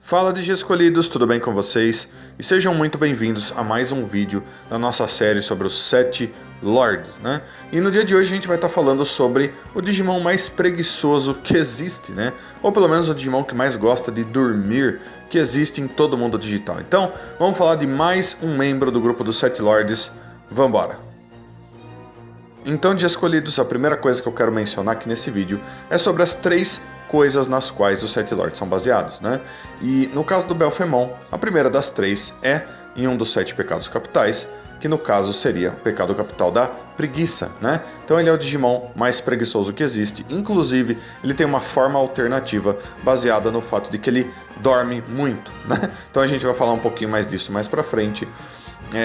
Fala de escolhidos, tudo bem com vocês? E sejam muito bem-vindos a mais um vídeo da nossa série sobre os 7 Lords, né? E no dia de hoje a gente vai estar falando sobre o Digimon mais preguiçoso que existe, né? Ou pelo menos o Digimon que mais gosta de dormir que existe em todo o mundo digital. Então, vamos falar de mais um membro do grupo dos 7 Lords. Vambora! Então, de escolhidos, a primeira coisa que eu quero mencionar aqui nesse vídeo é sobre as 3 coisas nas quais os 7 Lords são baseados, né? E no caso do Belphemon, a primeira das 3 é em um dos 7 pecados capitais, que no caso seria o pecado capital da preguiça, né? Então ele é o Digimon mais preguiçoso que existe, inclusive ele tem uma forma alternativa baseada no fato de que ele dorme muito, né? Então a gente vai falar um pouquinho mais disso mais pra frente.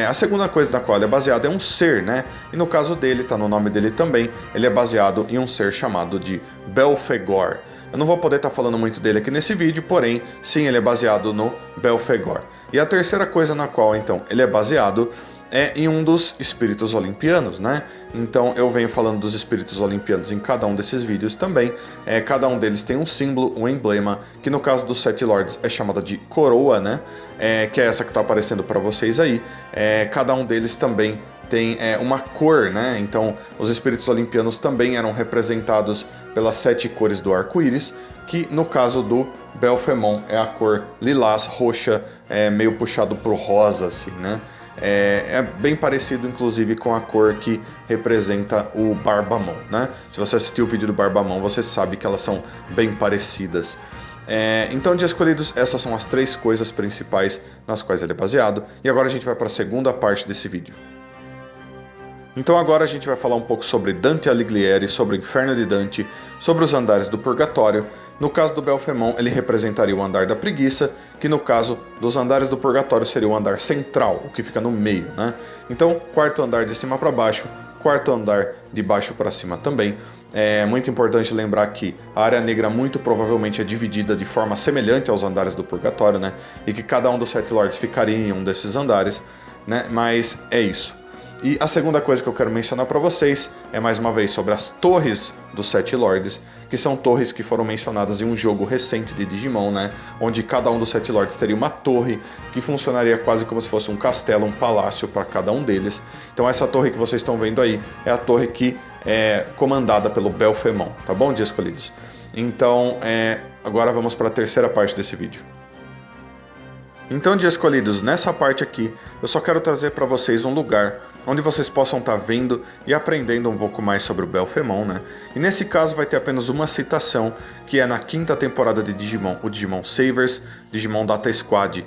A segunda coisa na qual ele é baseado é um ser, né? E no caso dele, tá no nome dele também, ele é baseado em um ser chamado de Belphegor. Eu não vou poder estar falando muito dele aqui nesse vídeo, porém, sim, ele é baseado no Belphegor. E a terceira coisa na qual, então, ele é baseado é em um dos espíritos olimpianos, né? Então eu venho falando dos espíritos olimpianos em cada um desses vídeos também. Cada um deles tem um símbolo, um emblema, que no caso dos 7 Lords é chamada de coroa, né? Que é essa que está aparecendo para vocês aí. Cada um deles também tem uma cor, né? Então os espíritos olimpianos também eram representados pelas 7 cores do arco-íris, que no caso do Belphemon é a cor lilás, roxa, meio puxado pro rosa, assim, né? É bem parecido, inclusive, com a cor que representa o Barbamon, né? Se você assistiu o vídeo do Barbamon, você sabe que elas são bem parecidas. Então, de escolhidos, essas são as 3 coisas principais nas quais ele é baseado. E agora a gente vai para a segunda parte desse vídeo. Então agora a gente vai falar um pouco sobre Dante Alighieri, sobre o Inferno de Dante, sobre os andares do Purgatório. No caso do Belphemon, ele representaria o andar da preguiça, que no caso dos andares do Purgatório seria o andar central, o que fica no meio, né? Então, quarto andar de cima para baixo, quarto andar de baixo para cima também. É muito importante lembrar que a área negra muito provavelmente é dividida de forma semelhante aos andares do Purgatório, né? E que cada um dos 7 Lords ficaria em um desses andares, né? Mas é isso. E a segunda coisa que eu quero mencionar para vocês é mais uma vez sobre as torres dos 7 Lords, que são torres que foram mencionadas em um jogo recente de Digimon, né? Onde cada um dos 7 Lords teria uma torre que funcionaria quase como se fosse um castelo, um palácio para cada um deles. Então essa torre que vocês estão vendo aí é a torre que é comandada pelo Belphemon, tá bom, de escolhidos? Então agora vamos para a terceira parte desse vídeo. Então, de escolhidos, nessa parte aqui, eu só quero trazer para vocês um lugar onde vocês possam estar vendo e aprendendo um pouco mais sobre o Belphemon, né? E nesse caso vai ter apenas uma citação, que é na 5ª temporada de Digimon, o Digimon Savers, Digimon Data Squad.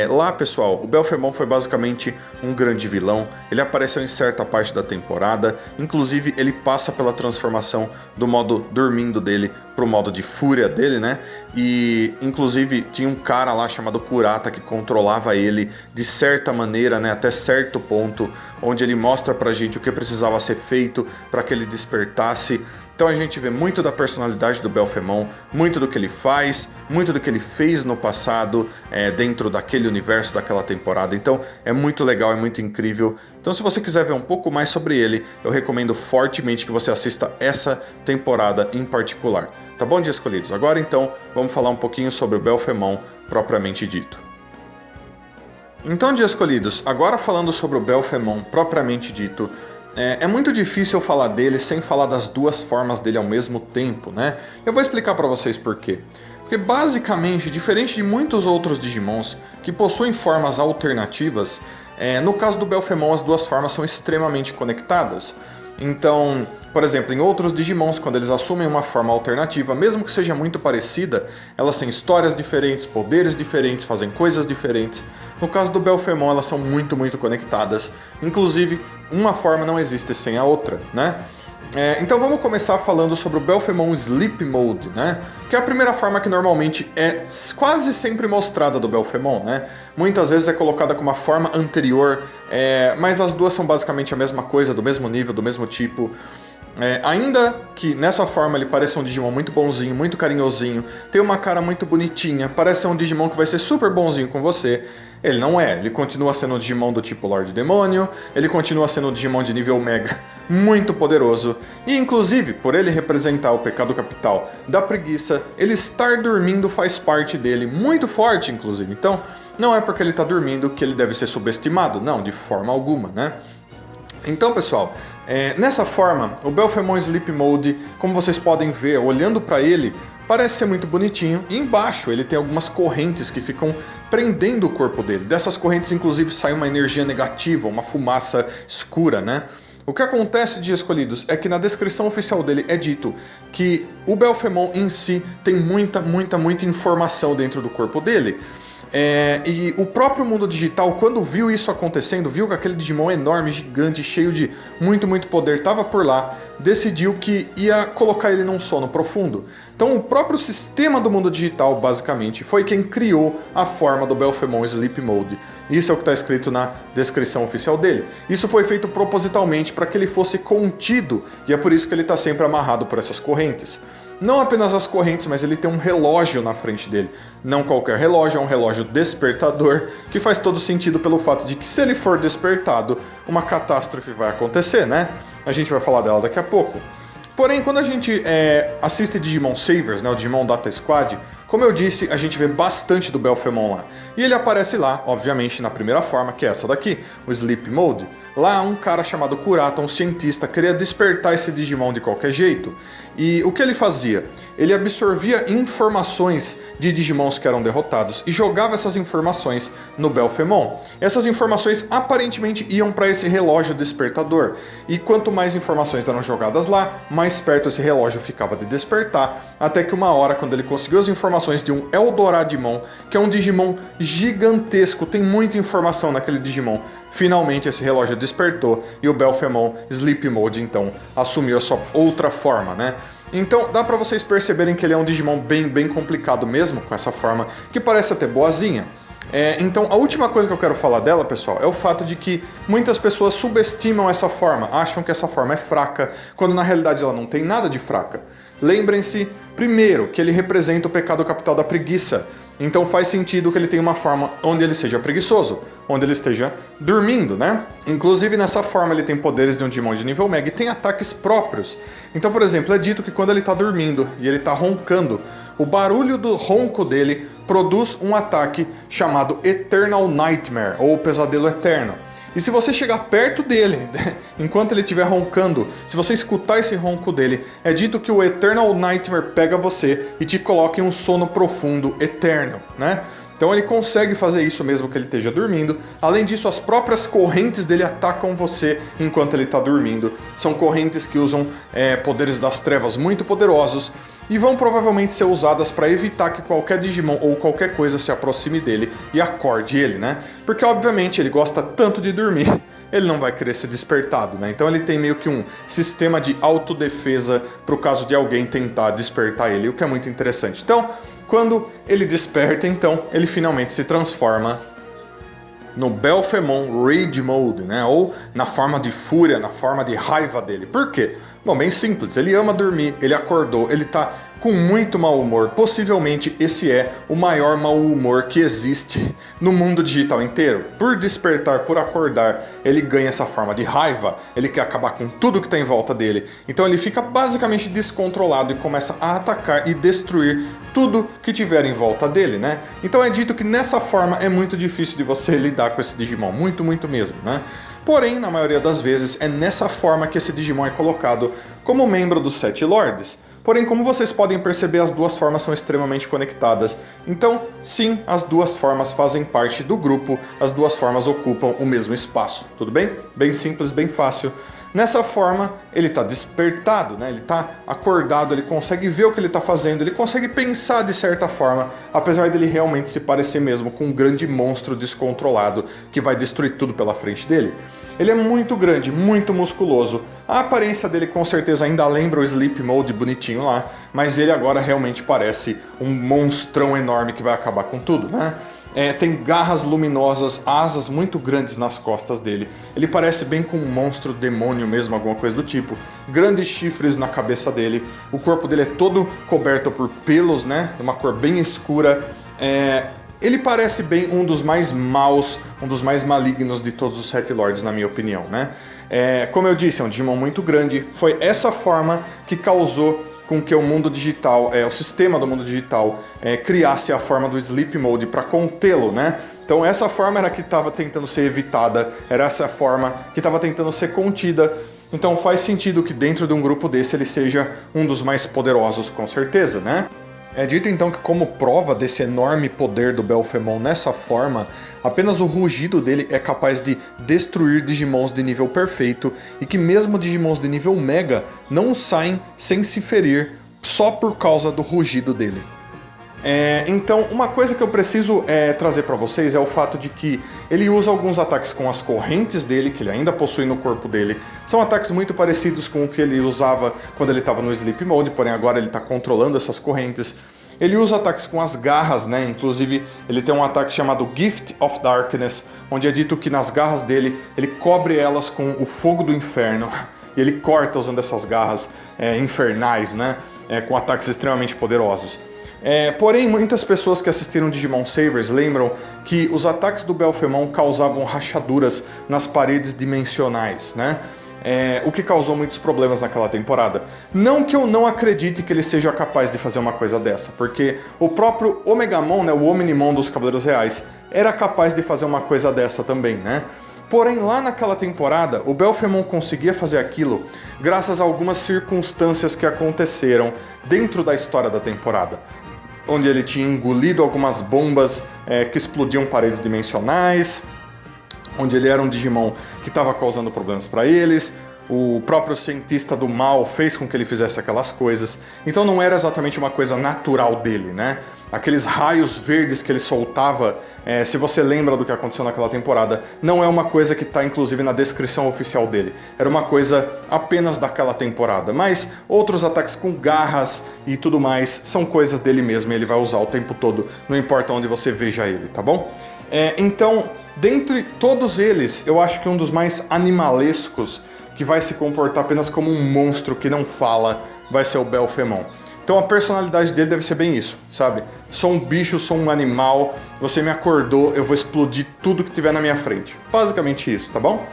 Lá, pessoal, o Belphemon foi basicamente um grande vilão, ele apareceu em certa parte da temporada, inclusive ele passa pela transformação do modo dormindo dele pro modo de fúria dele, né? E inclusive tinha um cara lá chamado Kurata que controlava ele de certa maneira, né? Até certo ponto, onde ele mostra pra gente o que precisava ser feito para que ele despertasse. Então a gente vê muito da personalidade do Belphemon, muito do que ele faz, muito do que ele fez no passado, dentro daquele universo, daquela temporada. Então é muito legal, é muito incrível. Então se você quiser ver um pouco mais sobre ele, eu recomendo fortemente que você assista essa temporada em particular. Tá bom, de escolhidos? Agora então, vamos falar um pouquinho sobre o Belphemon propriamente dito. Então, de escolhidos, agora falando sobre o Belphemon propriamente dito, é muito difícil falar dele sem falar das 2 formas dele ao mesmo tempo, né? Eu vou explicar para vocês por quê. Porque basicamente, diferente de muitos outros Digimons que possuem formas alternativas, no caso do Belphemon as 2 formas são extremamente conectadas. Então, por exemplo, em outros Digimons, quando eles assumem uma forma alternativa, mesmo que seja muito parecida, elas têm histórias diferentes, poderes diferentes, fazem coisas diferentes. No caso do Belphemon, elas são muito, muito conectadas. Inclusive, uma forma não existe sem a outra, né? Então vamos começar falando sobre o Belphemon Sleep Mode, né? Que é a primeira forma que normalmente é quase sempre mostrada do Belphemon, né? Muitas vezes é colocada como uma forma anterior, mas as 2 são basicamente a mesma coisa, do mesmo nível, do mesmo tipo. Ainda que nessa forma ele pareça um Digimon muito bonzinho, muito carinhosinho, tem uma cara muito bonitinha, parece ser um Digimon que vai ser super bonzinho com você, ele não é. Ele continua sendo um Digimon do tipo Lorde Demônio, ele continua sendo um Digimon de nível Mega muito poderoso, e inclusive, por ele representar o pecado capital da preguiça, ele estar dormindo faz parte dele, muito forte inclusive. Então, não é porque ele está dormindo que ele deve ser subestimado, não, de forma alguma, né? Então, pessoal, nessa forma, o Belphemon Sleep Mode, como vocês podem ver, olhando para ele, parece ser muito bonitinho. E embaixo ele tem algumas correntes que ficam prendendo o corpo dele. Dessas correntes, inclusive, sai uma energia negativa, uma fumaça escura, né? O que acontece, de escolhidos, é que na descrição oficial dele é dito que o Belphemon em si tem muita informação dentro do corpo dele. E o próprio mundo digital, quando viu isso acontecendo, viu que aquele Digimon enorme, gigante, cheio de muito poder estava por lá, decidiu que ia colocar ele num sono profundo. Então o próprio sistema do mundo digital, basicamente, foi quem criou a forma do Belphemon Sleep Mode. Isso é o que está escrito na descrição oficial dele. Isso foi feito propositalmente para que ele fosse contido, e é por isso que ele está sempre amarrado por essas correntes. Não apenas as correntes, mas ele tem um relógio na frente dele. Não qualquer relógio, é um relógio despertador, que faz todo sentido pelo fato de que se ele for despertado, uma catástrofe vai acontecer, né? A gente vai falar dela daqui a pouco. Porém, quando a gente assiste Digimon Savers, né, o Digimon Data Squad, como eu disse, a gente vê bastante do Belphemon lá. E ele aparece lá, obviamente, na primeira forma, que é essa daqui, o Sleep Mode. Lá, um cara chamado Kurata, um cientista, queria despertar esse Digimon de qualquer jeito. E o que ele fazia? Ele absorvia informações de Digimons que eram derrotados e jogava essas informações no Belphemon. Essas informações aparentemente iam para esse relógio despertador. E quanto mais informações eram jogadas lá, mais perto esse relógio ficava de despertar. Até que uma hora, quando ele conseguiu as informações de um Eldoradimon, que é um Digimon gigantesco, tem muita informação naquele Digimon, finalmente esse relógio despertou e o Belphemon Sleep Mode então assumiu a sua outra forma, né? Então dá pra vocês perceberem que ele é um Digimon bem complicado mesmo, com essa forma que parece até boazinha. Então a última coisa que eu quero falar dela, pessoal, é o fato de que muitas pessoas subestimam essa forma, acham que essa forma é fraca, quando na realidade ela não tem nada de fraca. Lembrem-se, primeiro, que ele representa o pecado capital da preguiça. Então faz sentido que ele tenha uma forma onde ele seja preguiçoso, onde ele esteja dormindo, né? Inclusive nessa forma ele tem poderes de um Digimon de nível Mega e tem ataques próprios. Então, por exemplo, é dito que quando ele está dormindo e ele está roncando, o barulho do ronco dele produz um ataque chamado Eternal Nightmare, ou Pesadelo Eterno. E se você chegar perto dele, enquanto ele estiver roncando, se você escutar esse ronco dele, é dito que o Eternal Nightmare pega você e te coloca em um sono profundo eterno, né? Então ele consegue fazer isso mesmo que ele esteja dormindo. Além disso, as próprias correntes dele atacam você enquanto ele está dormindo. São correntes que usam poderes das trevas muito poderosos e vão provavelmente ser usadas para evitar que qualquer Digimon ou qualquer coisa se aproxime dele e acorde ele, né? Porque obviamente ele gosta tanto de dormir, ele não vai querer ser despertado, né? Então ele tem meio que um sistema de autodefesa para o caso de alguém tentar despertar ele, o que é muito interessante. Então, quando ele desperta, então, ele finalmente se transforma no Belphemon Rage Mode, né? Ou na forma de fúria, na forma de raiva dele. Por quê? Bom, bem simples, ele ama dormir, ele acordou, ele tá com muito mau humor. Possivelmente esse é o maior mau humor que existe no mundo digital inteiro. Por despertar, por acordar, ele ganha essa forma de raiva, ele quer acabar com tudo que está em volta dele. Então ele fica basicamente descontrolado e começa a atacar e destruir tudo que tiver em volta dele, né? Então é dito que nessa forma é muito difícil de você lidar com esse Digimon, muito mesmo, né? Porém, na maioria das vezes, é nessa forma que esse Digimon é colocado como membro dos 7 Lords. Porém, como vocês podem perceber, as duas formas são extremamente conectadas. Então, sim, as duas formas fazem parte do grupo, as duas formas ocupam o mesmo espaço, tudo bem? Bem simples, bem fácil. Nessa forma, ele está despertado, né? Ele está acordado, ele consegue ver o que ele está fazendo, ele consegue pensar de certa forma, apesar dele realmente se parecer mesmo com um grande monstro descontrolado que vai destruir tudo pela frente dele. Ele é muito grande, muito musculoso. A aparência dele com certeza ainda lembra o Sleep Mode bonitinho lá, mas ele agora realmente parece um monstrão enorme que vai acabar com tudo, né? tem garras luminosas, asas muito grandes nas costas dele. Ele parece bem com um monstro demônio mesmo, alguma coisa do tipo. Grandes chifres na cabeça dele. O corpo dele é todo coberto por pelos, né? De uma cor bem escura. Ele parece bem um dos mais maus, um dos mais malignos de todos os Sete Lords, na minha opinião, né? Como eu disse, é um Digimon muito grande. Foi essa forma que causou com que o mundo digital, o sistema do mundo digital, criasse a forma do Sleep Mode para contê-lo, né? Então essa forma era que estava tentando ser evitada, era essa forma que estava tentando ser contida. Então faz sentido que dentro de um grupo desse ele seja um dos mais poderosos, com certeza, né? É dito então que, como prova desse enorme poder do Belphemon nessa forma, apenas o rugido dele é capaz de destruir Digimons de nível perfeito, e que mesmo Digimons de nível Mega não saem sem se ferir só por causa do rugido dele. Então, uma coisa que eu preciso trazer para vocês é o fato de que ele usa alguns ataques com as correntes dele, que ele ainda possui no corpo dele. São ataques muito parecidos com o que ele usava quando ele estava no Sleep Mode, porém agora ele está controlando essas correntes. Ele usa ataques com as garras, né? Inclusive, ele tem um ataque chamado Gift of Darkness, onde é dito que nas garras dele, ele cobre elas com o fogo do inferno. E ele corta usando essas garras infernais, né? Com ataques extremamente poderosos. Porém, muitas pessoas que assistiram Digimon Savers lembram que os ataques do Belphemon causavam rachaduras nas paredes dimensionais, né? O que causou muitos problemas naquela temporada. Não que eu não acredite que ele seja capaz de fazer uma coisa dessa, porque o próprio Omegamon, né, o Omnimon dos Cavaleiros Reais, era capaz de fazer uma coisa dessa também, né? Porém, lá naquela temporada, o Belphemon conseguia fazer aquilo graças a algumas circunstâncias que aconteceram dentro da história da temporada, onde ele tinha engolido algumas bombas que explodiam paredes dimensionais, onde ele era um Digimon que estava causando problemas para eles. O próprio cientista do mal fez com que ele fizesse aquelas coisas. Então não era exatamente uma coisa natural dele, né? Aqueles raios verdes que ele soltava, se você lembra do que aconteceu naquela temporada, não é uma coisa que está inclusive na descrição oficial dele. Era uma coisa apenas daquela temporada. Mas outros ataques com garras e tudo mais são coisas dele mesmo e ele vai usar o tempo todo, não importa onde você veja ele, tá bom? Então, dentre todos eles, eu acho que um dos mais animalescos, que vai se comportar apenas como um monstro que não fala, vai ser o Belphemon. Então a personalidade dele deve ser bem isso, sabe? Sou um bicho, sou um animal, você me acordou, eu vou explodir tudo que tiver na minha frente. Basicamente isso, tá bom?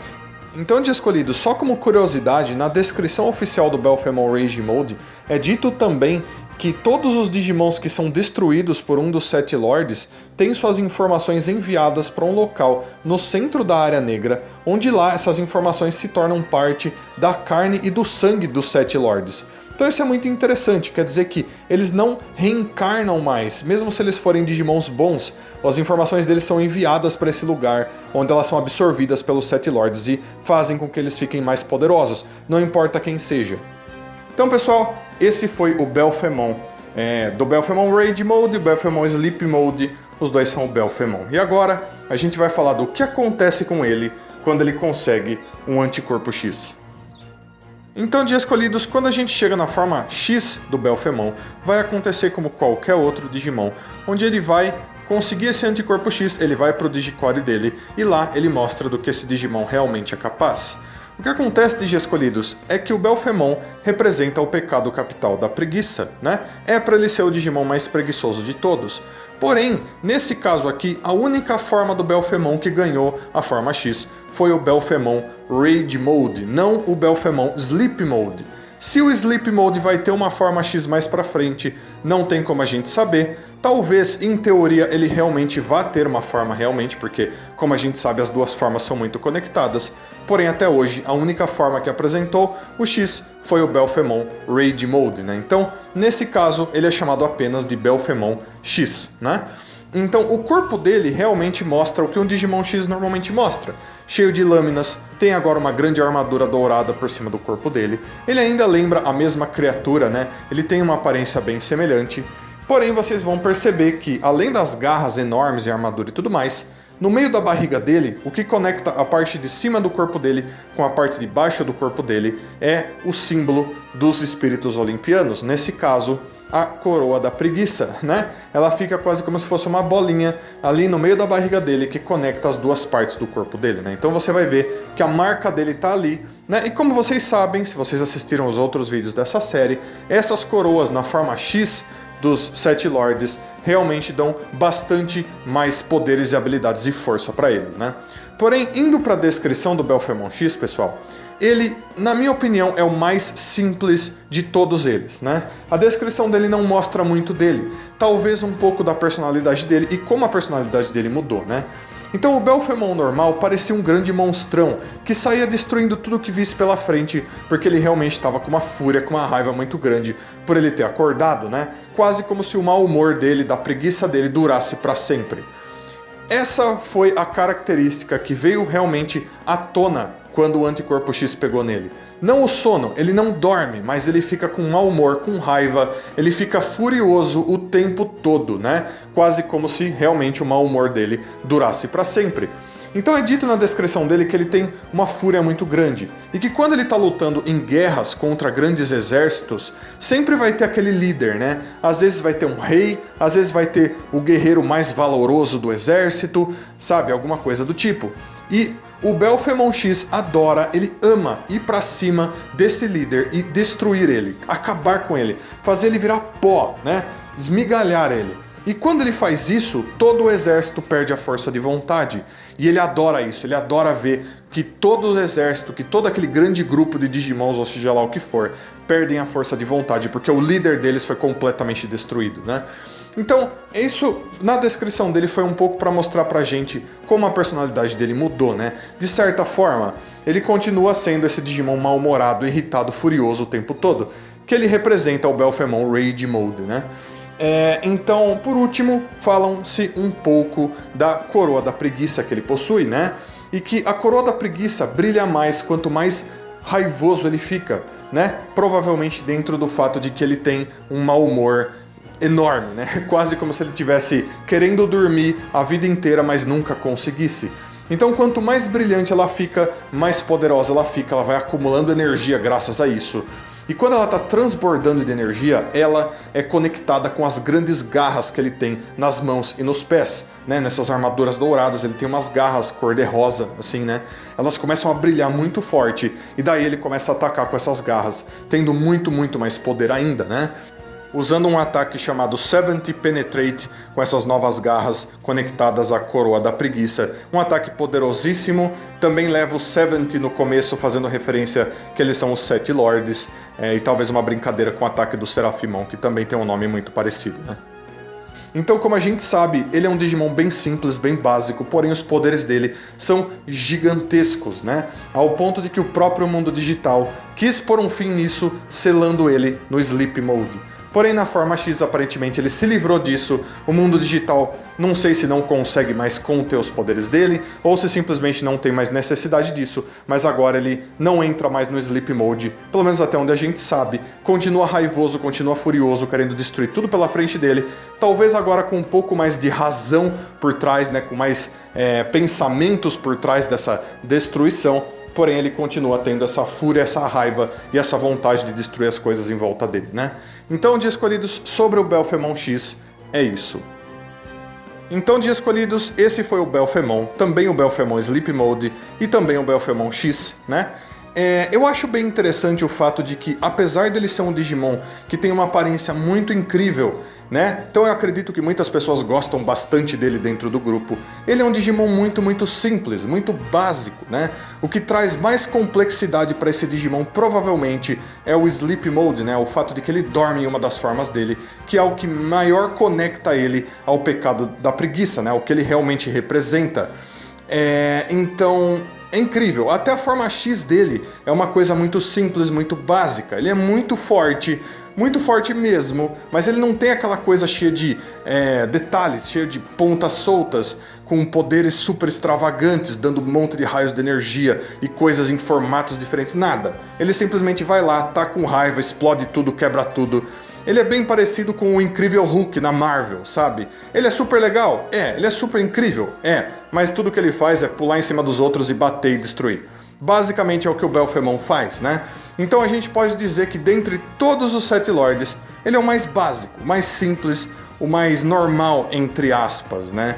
Então, de escolhido, só como curiosidade, na descrição oficial do Belphemon Rage Mode, é dito também que todos os Digimons que são destruídos por um dos Sete Lords têm suas informações enviadas para um local no centro da Área Negra, onde lá essas informações se tornam parte da carne e do sangue dos Sete Lords. Então isso é muito interessante, quer dizer que eles não reencarnam mais, mesmo se eles forem Digimons bons, as informações deles são enviadas para esse lugar, onde elas são absorvidas pelos Sete Lords e fazem com que eles fiquem mais poderosos, não importa quem seja. Então, pessoal, esse foi o Belphemon, do Belphemon Rage Mode e o Belphemon Sleep Mode, os dois são o Belphemon. E agora a gente vai falar do que acontece com ele quando ele consegue um anticorpo X. Então, de escolhidos, quando a gente chega na forma X do Belphemon, vai acontecer como qualquer outro Digimon, onde ele vai conseguir esse anticorpo X, ele vai para o Digicore dele, e lá ele mostra do que esse Digimon realmente é capaz. O que acontece, Digi escolhidos, é que o Belphemon representa o pecado capital da preguiça, né? É para ele ser o Digimon mais preguiçoso de todos. Porém, nesse caso aqui, a única forma do Belphemon que ganhou a forma X foi o Belphemon Rage Mode, não o Belphemon Sleep Mode. Se o Sleep Mode vai ter uma forma X mais pra frente, não tem como a gente saber. Talvez, em teoria, ele realmente vá ter uma forma realmente, porque, como a gente sabe, as duas formas são muito conectadas. Porém, até hoje, a única forma que apresentou o X foi o Belphemon Rage Mode, né? Então, nesse caso, ele é chamado apenas de Belphemon X, né? Então, o corpo dele realmente mostra o que um Digimon X normalmente mostra. Cheio de lâminas, tem agora uma grande armadura dourada por cima do corpo dele. Ele ainda lembra a mesma criatura, né? Ele tem uma aparência bem semelhante. Porém, vocês vão perceber que, além das garras enormes e armadura e tudo mais, no meio da barriga dele, o que conecta a parte de cima do corpo dele com a parte de baixo do corpo dele é o símbolo dos espíritos olimpianos. Nesse caso, a coroa da preguiça, né? Ela fica quase como se fosse uma bolinha ali no meio da barriga dele que conecta as duas partes do corpo dele, né? Então você vai ver que a marca dele tá ali, né? E como vocês sabem, se vocês assistiram os outros vídeos dessa série, essas coroas na forma X dos 7 Lords realmente dão bastante mais poderes e habilidades e força para eles, né? Porém, indo para a descrição do Belphemon X, pessoal, ele, na minha opinião, é o mais simples de todos eles, né? A descrição dele não mostra muito dele, talvez um pouco da personalidade dele e como a personalidade dele mudou, né? Então o Belphemon normal parecia um grande monstrão que saía destruindo tudo que visse pela frente, porque ele realmente estava com uma fúria, com uma raiva muito grande por ele ter acordado, né? Quase como se o mau humor dele, da preguiça dele, durasse para sempre. Essa foi a característica que veio realmente à tona quando o Anticorpo X pegou nele. Não o sono, ele não dorme, mas ele fica com mau humor, com raiva, ele fica furioso o tempo todo, né? Quase como se realmente o mau humor dele durasse para sempre. Então é dito na descrição dele que ele tem uma fúria muito grande e que quando ele está lutando em guerras contra grandes exércitos, sempre vai ter aquele líder, né? Às vezes vai ter um rei, às vezes vai ter o guerreiro mais valoroso do exército, sabe? Alguma coisa do tipo. E o Belphemon X adora, ele ama ir pra cima desse líder e destruir ele, acabar com ele, fazer ele virar pó, né? Esmigalhar ele. E quando ele faz isso, todo o exército perde a força de vontade. E ele adora isso, ele adora ver que todo o exército, que todo aquele grande grupo de Digimons, ou seja lá o que for, perdem a força de vontade, porque o líder deles foi completamente destruído, né? Então, isso na descrição dele foi um pouco para mostrar pra gente como a personalidade dele mudou, né? De certa forma, ele continua sendo esse Digimon mal-humorado, irritado, furioso o tempo todo, que ele representa o Belphemon Rage Mode, né? Então, por último, falam-se um pouco da coroa da preguiça que ele possui, né? E que a coroa da preguiça brilha mais quanto mais raivoso ele fica, né? Provavelmente dentro do fato de que ele tem um mau humor enorme, né? Quase como se ele estivesse querendo dormir a vida inteira, mas nunca conseguisse. Então, quanto mais brilhante ela fica, mais poderosa ela fica, ela vai acumulando energia graças a isso. E quando ela está transbordando de energia, ela é conectada com as grandes garras que ele tem nas mãos e nos pés, né? Nessas armaduras douradas, ele tem umas garras cor-de-rosa, assim, né? Elas começam a brilhar muito forte, e daí ele começa a atacar com essas garras, tendo muito, muito mais poder ainda, né? Usando um ataque chamado 70 Penetrate, com essas novas garras conectadas à coroa da preguiça. Um ataque poderosíssimo, também leva o 70 no começo, fazendo referência que eles são os 7 Lords, e talvez uma brincadeira com o ataque do Seraphimon, que também tem um nome muito parecido, né? Então, como a gente sabe, ele é um Digimon bem simples, bem básico, porém os poderes dele são gigantescos, né? Ao ponto de que o próprio mundo digital quis pôr um fim nisso, selando ele no Sleep Mode. Porém, na forma X, aparentemente, ele se livrou disso. O mundo digital, não sei se não consegue mais conter os poderes dele, ou se simplesmente não tem mais necessidade disso, mas agora ele não entra mais no Sleep Mode, pelo menos até onde a gente sabe. Continua raivoso, continua furioso, querendo destruir tudo pela frente dele. Talvez agora com um pouco mais de razão por trás, né, com mais pensamentos por trás dessa destruição. Porém, ele continua tendo essa fúria, essa raiva e essa vontade de destruir as coisas em volta dele, né? Então, de escolhidos sobre o Belphemon X, é isso. Então, de escolhidos, esse foi o Belphemon, também o Belphemon Sleep Mode e também o Belphemon X, né? Eu acho bem interessante o fato de que, apesar dele ser um Digimon que tem uma aparência muito incrível, né? Então eu acredito que muitas pessoas gostam bastante dele dentro do grupo. Ele é um Digimon muito, muito simples, muito básico, né? O que traz mais complexidade para esse Digimon provavelmente é o Sleep Mode, né? O fato de que ele dorme em uma das formas dele, que é o que maior conecta ele ao pecado da preguiça, né? O que ele realmente representa. Então, é incrível. Até a forma X dele é uma coisa muito simples, muito básica. Ele é muito forte mesmo, mas ele não tem aquela coisa cheia de detalhes, cheia de pontas soltas, com poderes super extravagantes, dando um monte de raios de energia e coisas em formatos diferentes, nada. Ele simplesmente vai lá, tá com raiva, explode tudo, quebra tudo. Ele é bem parecido com o Incrível Hulk na Marvel, sabe? Ele é super legal? Ele é super incrível? Mas tudo que ele faz é pular em cima dos outros e bater e destruir. Basicamente é o que o Belphemon faz, né? Então a gente pode dizer que dentre todos os 7 Lords, ele é o mais básico, o mais simples, o mais normal, entre aspas, né?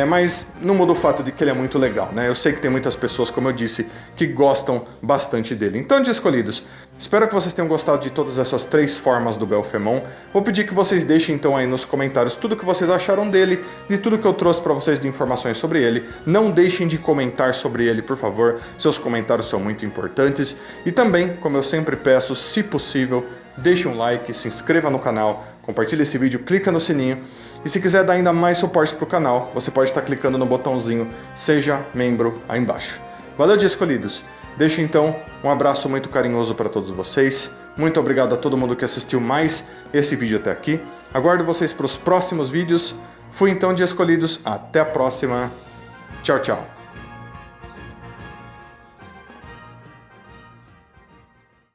Mas não muda o fato de que ele é muito legal, né? Eu sei que tem muitas pessoas, como eu disse, que gostam bastante dele. Então, de escolhidos, espero que vocês tenham gostado de todas essas 3 formas do Belfemon. Vou pedir que vocês deixem então aí nos comentários tudo que vocês acharam dele, de tudo que eu trouxe para vocês de informações sobre ele. Não deixem de comentar sobre ele, por favor. Seus comentários são muito importantes. E também, como eu sempre peço, se possível, deixe um like, se inscreva no canal, compartilhe esse vídeo, clica no sininho. E se quiser dar ainda mais suporte para o canal, você pode estar clicando no botãozinho Seja Membro aí embaixo. Valeu, de escolhidos! Deixo então um abraço muito carinhoso para todos vocês. Muito obrigado a todo mundo que assistiu mais esse vídeo até aqui. Aguardo vocês para os próximos vídeos. Fui então, de escolhidos. Até a próxima. Tchau, tchau.